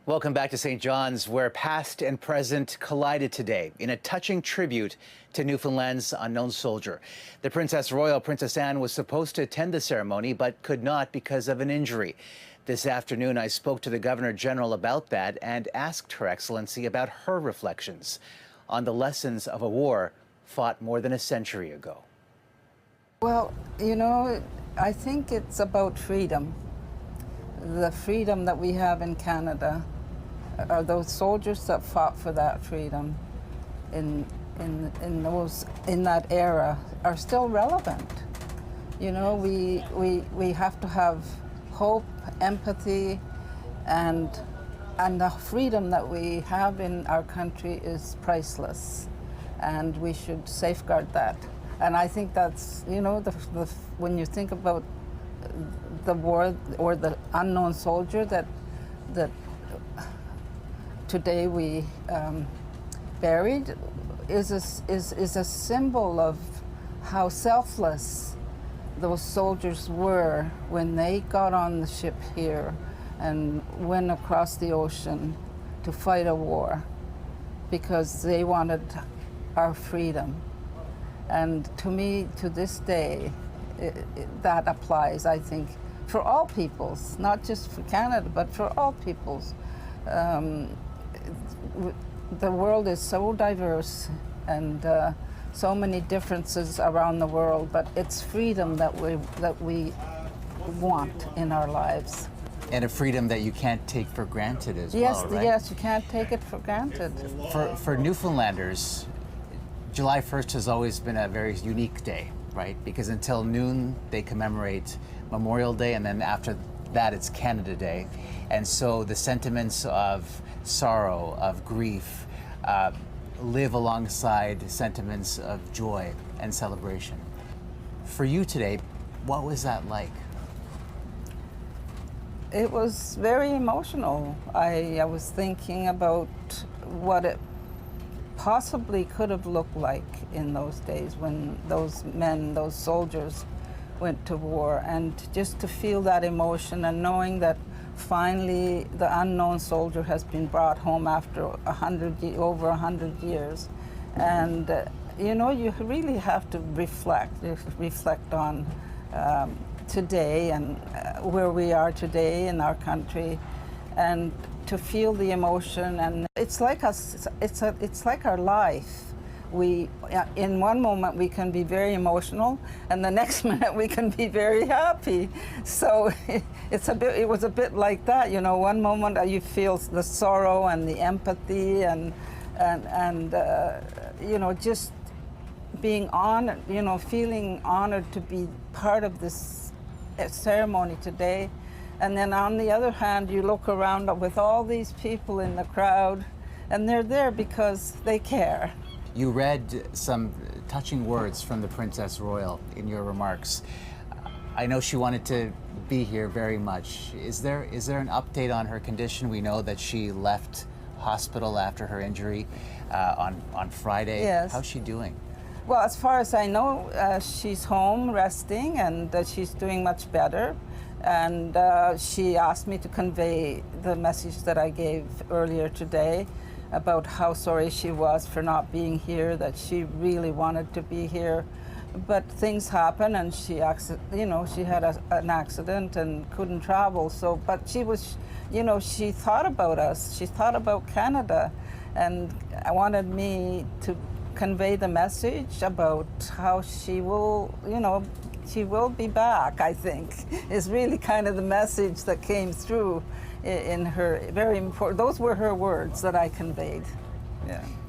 Welcome back to St. John's, where past and present collided today in a touching tribute to Newfoundland's unknown soldier. The Princess Royal, Princess Anne, was supposed to attend the ceremony but could not because of an injury. This afternoon, I spoke to the Governor General about that and asked Her Excellency about her reflections on the lessons of a war fought more than a century ago. Well, I think it's about freedom. The freedom that we have in Canada. Those soldiers that fought for that freedom in that era are still relevant. We have to have hope, empathy, and the freedom that we have in our country is priceless, and we should safeguard that. And I think that's, when you think about the war or the unknown soldier that today we buried is a symbol of how selfless those soldiers were when they got on the ship here and went across the ocean to fight a war because they wanted our freedom. And to me, to this day, that applies, I think, for all peoples, not just for Canada, but for all peoples. The world is so diverse and so many differences around the world, but it's freedom that we want in our lives. And a freedom that you can't take for granted as well, right? Yes, you can't take it for granted. For Newfoundlanders, July 1st has always been a very unique day, right? Because until noon, they commemorate Memorial Day, and then after that, it's Canada Day. And so the sentiments of sorrow, of grief, live alongside sentiments of joy and celebration. For you today, what was that like? It was very emotional. I was thinking about what it possibly could have looked like in those days when those men, those soldiers went to war, and just to feel that emotion and knowing that finally the unknown soldier has been brought home after over 100 years. And you really have to reflect on today and where we are today in our country, and to feel the emotion. And it's like it's like our life. In one moment we can be very emotional, and the next minute we can be very happy. So it was a bit like that. One moment you feel the sorrow and the empathy and just being honored, feeling honored to be part of this ceremony today. And then on the other hand, you look around with all these people in the crowd, and they're there because they care. You read some touching words from the Princess Royal in your remarks. I know she wanted to be here very much. Is there an update on her condition? We know that she left hospital after her injury on Friday. Yes. How's she doing? Well, as far as I know, she's home resting, and she's doing much better. And she asked me to convey the message that I gave earlier today about how sorry she was for not being here, that she really wanted to be here. But things happen, and she had an accident and couldn't travel. So, but she was, she thought about us. She thought about Canada, and I wanted me to convey the message about how she will, she will be back, I think, is really kind of the message that came through in her. Very important. Those were her words that I conveyed. Yeah.